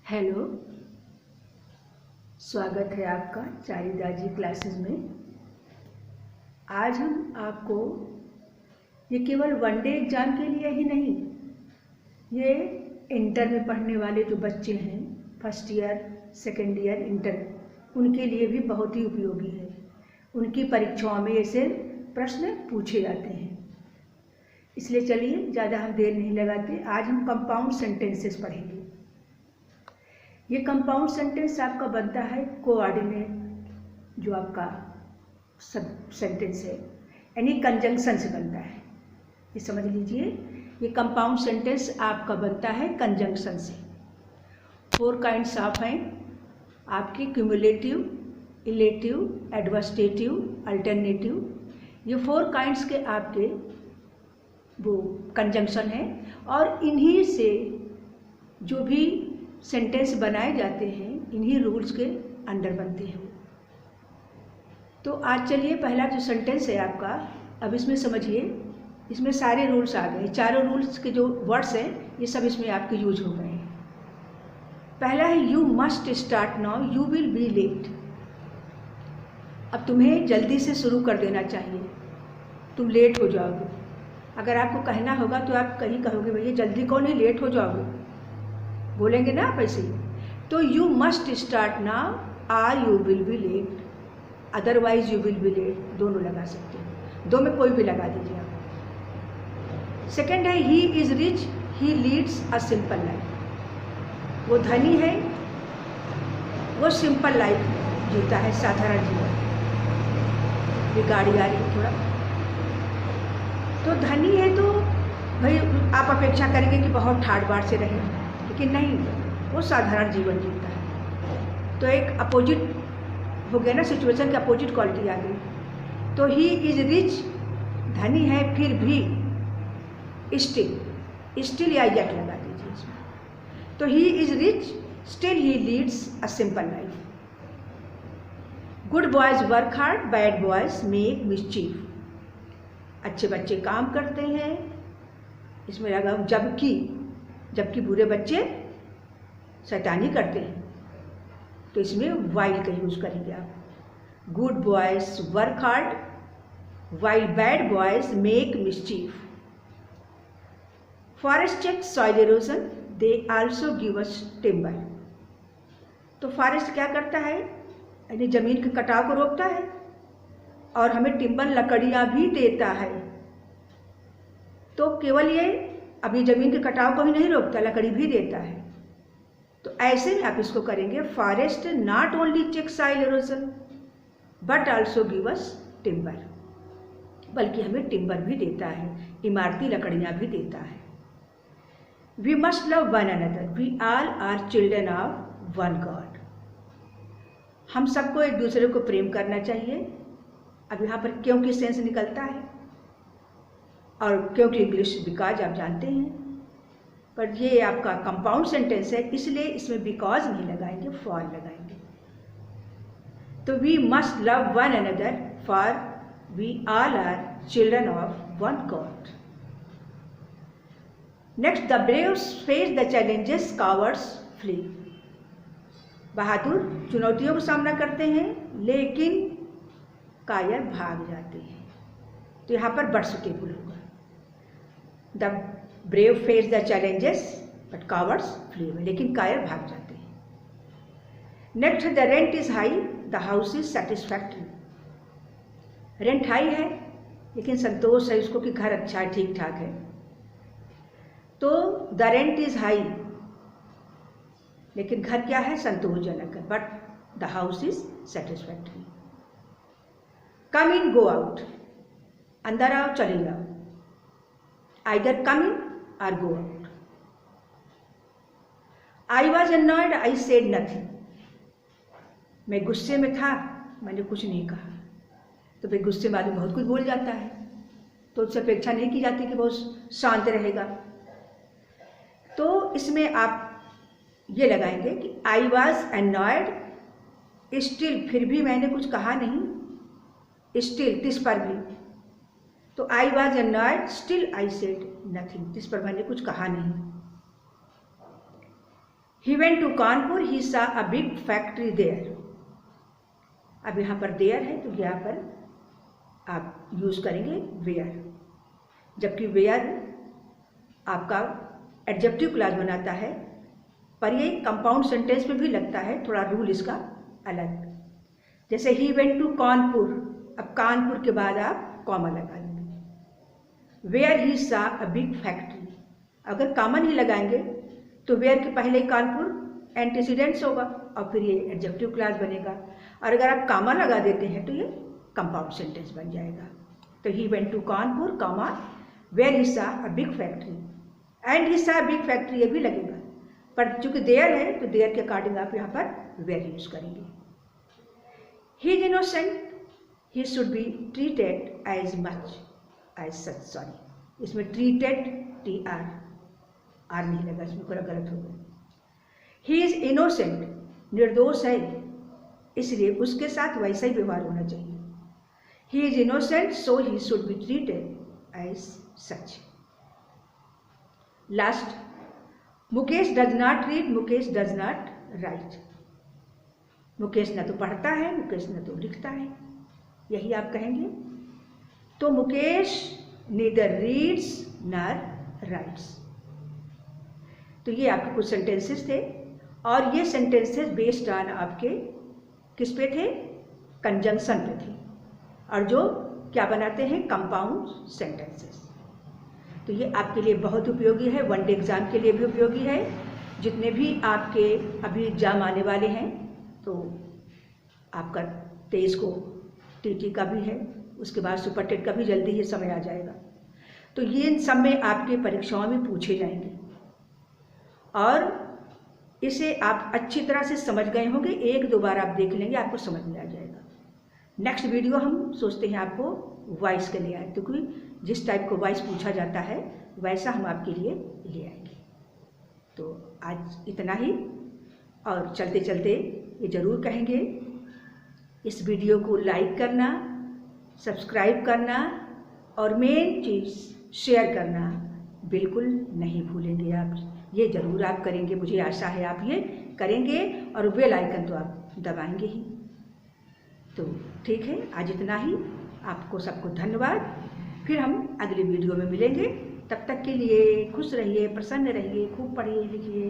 Hello, स्वागत है आपका चारीदाजी क्लासेस में। आज हम आपको ये केवल वनडे एग्ज़ाम के लिए ही नहीं, ये इंटर में पढ़ने वाले जो बच्चे हैं, first year second year inter, उनके लिए भी बहुत ही उपयोगी है। उनकी परीक्षाओं में ऐसे प्रश्न पूछे जाते हैं। इसलिए चलिए ज़्यादा हम देर नहीं लगाते, आज हम कंपाउंड सेंटेंसेस पढ़ेंगे। ये कंपाउंड सेंटेंस आपका बनता है कोऑर्डिनेट, जो आपका सब सेंटेंस है, यानी कंजंक्शन से बनता है। ये समझ लीजिए, ये कंपाउंड सेंटेंस आपका बनता है कंजंक्शन से। 4 काइंड्स ऑफ हैं आपके, क्यूमुलेटिव, इलेटिव, एडवर्सटेटिव, अल्टरनेटिव। ये 4 काइंड्स के आपके वो कंजंक्शन है, और इन्हीं से जो भी सेंटेंस बनाए जाते हैं इन्हीं रूल्स के अंडर बनते हैं। तो आज चलिए, पहला जो सेंटेंस है आपका, अब इसमें समझिए, इसमें सारे रूल्स आ गए। चारों रूल्स के जो वर्ड्स हैं ये सब इसमें आपके यूज हो गए हैं। पहला है you must start now, you will be late. अब तुम्हें जल्दी से शुरू कर देना चाहिए, तुम लेट हो जाओगे। अगर आपको कहना होगा तो आप कहीं कहोगे भैया जल्दी कौन है, लेट हो जाओगे, बोलेंगे ना आप ऐसे ही। तो you must start now or you will be late, otherwise you will be late, दोनों लगा सकते हैं, दो में कोई भी लगा दीजिए आप। सेकेंड है he is rich, he leads a simple life. वो धनी है, वो सिंपल लाइफ जीता है, साधारण जीवन। ये गाड़ी आ रही है थोड़ा, तो धनी है तो भाई आप अपेक्षा करेंगे कि बहुत ठाट बाट से रहे, लेकिन नहीं, वो साधारण जीवन जीता है। तो एक अपोजिट हो गया ना, सिचुएशन की अपोजिट क्वालिटी आ गई। तो ही इज रिच, धनी है फिर भी, स्टिल या यट लगा दीजिए इसमें। तो he is rich, still he leads a simple life. Good boys work hard, bad boys make mischief. अच्छे बच्चे काम करते हैं, इसमें लगा जबकि बुरे बच्चे शैतानी करते हैं, तो इसमें वाइल का यूज करेंगे आप। Good boys work hard while bad boys make mischief. Forest check soil erosion, they also give us timber. तो फॉरेस्ट क्या करता है, यानी जमीन के कटाव को रोकता है, और हमें टिम्बर लकड़ियाँ भी देता है। तो केवल ये अभी जमीन के कटाव को ही नहीं रोकता, लकड़ी भी देता है। तो ऐसे में आप इसको करेंगे, forest not only check soil erosion but also give us timber, बल्कि हमें टिम्बर भी देता है, इमारती लकड़ियाँ भी देता है। We must love one another, we all are children of one God. हम सबको एक दूसरे को प्रेम करना चाहिए। अब यहाँ पर क्योंकि सेंस निकलता है, और क्योंकि इंग्लिश बिकॉज आप जानते हैं, पर ये आपका कंपाउंड सेंटेंस है, इसलिए इसमें बिकॉज नहीं लगाएंगे, फॉर लगाएंगे। तो we must love one another for we all are children of one God. Next, the braves face the challenges, cowards flee. बहादुर चुनौतियों का सामना करते हैं, लेकिन कायर भाग जाते हैं। तो यहाँ पर बट सुटेबल होगा। The brave face the challenges but cowards flee, लेकिन कायर भाग जाते हैं। Next, the rent is high, the house is satisfactory. Rent high है लेकिन संतोष है उसको कि घर अच्छा है, ठीक ठाक है। तो द रेंट इज हाई, लेकिन घर क्या है, संतोषजनक है, but the house is satisfactory. Come in go out, अंदर आओ चले जाओ, आइदर कम इन और go out. I was annoyed, I said nothing. मैं गुस्से में था, मैंने कुछ नहीं कहा। तो भाई गुस्से में आदमी बहुत कुछ बोल जाता है, तो उससे अपेक्षा नहीं की जाती कि बहुत शांत रहेगा। तो इसमें आप ये लगाएंगे कि आई वॉज एनॉयड, स्टिल फिर भी मैंने कुछ कहा नहीं, स्टिल तिस पर भी। तो I was annoyed still I said nothing, तिस पर मैंने कुछ कहा नहीं। ही went to Kanpur, he saw a big factory there. अब यहाँ पर देयर है तो यहाँ पर आप यूज़ करेंगे वेयर, जबकि वेयर आपका एडजेक्टिव क्लॉज बनाता है, पर ये कंपाउंड सेंटेंस में भी लगता है, थोड़ा रूल इसका अलग। जैसे ही वेंट टू कानपुर, अब कानपुर के बाद आप कॉमा लगा लेंगे। Where he saw a big factory, अगर कॉमन ही लगाएंगे तो वेयर के पहले ही कानपुर एंटीसीडेंट्स होगा और फिर ये एडजेक्टिव क्लॉज बनेगा, और अगर आप कॉमा लगा देते हैं तो ये कंपाउंड सेंटेंस बन जाएगा। तो he went to Kanpur comma where he saw a big factory, and he saw big factory ये भी लगेगा, पर चूंकि देयर है तो देयर के अकॉर्डिंग आप यहाँ पर वेयर यूज करेंगे। He is innocent, he should be treated as much as such, sorry इसमें ट्रीटेड टी आर नहीं लगा, इसमें थोड़ा गलत हो गया। ही इज इनोसेंट, निर्दोष है, इसलिए उसके साथ वैसा ही व्यवहार होना चाहिए। He is innocent so he should be treated as such. Last, Mukesh does not read, Mukesh does not write. Mukesh न तो पढ़ता है, मुकेश न तो लिखता है, यही आप कहेंगे। तो Mukesh neither reads nor rights. तो ये आपके कुछ सेंटेंसेस थे, और ये सेंटेंसेस बेस्ड ऑन आपके किस पे थे, कंजंक्शन पे थे, और जो क्या बनाते हैं, कंपाउंड सेंटेंसेस। तो ये आपके लिए बहुत उपयोगी है, वनडे एग्जाम के लिए भी उपयोगी है। जितने भी आपके अभी एग्जाम आने वाले हैं, तो आपका 23 को टीटी का भी है, उसके बाद सुपर टेट का भी जल्दी ही समय आ जाएगा। तो ये इन सब में आपके परीक्षाओं में पूछे जाएंगे, और इसे आप अच्छी तरह से समझ गए होंगे। एक दो बार आप देख लेंगे, आपको समझ में आ जाएगा। नेक्स्ट वीडियो हम सोचते हैं आपको वॉइस के लिए आए, क्योंकि जिस टाइप को वॉइस पूछा जाता है वैसा हम आपके लिए ले आएंगे। तो आज इतना ही, और चलते चलते ये ज़रूर कहेंगे, इस वीडियो को लाइक करना, सब्सक्राइब करना, और मेन चीज़ शेयर करना बिल्कुल नहीं भूलेंगे आप। ये ज़रूर आप करेंगे, मुझे आशा है आप ये करेंगे, और बेल आइकन तो आप दबाएंगे ही। तो ठीक है, आज इतना ही। आपको सबको धन्यवाद। फिर हम अगले वीडियो में मिलेंगे। तब तक के लिए खुश रहिए, प्रसन्न रहिए, खूब पढ़िए लिखिए।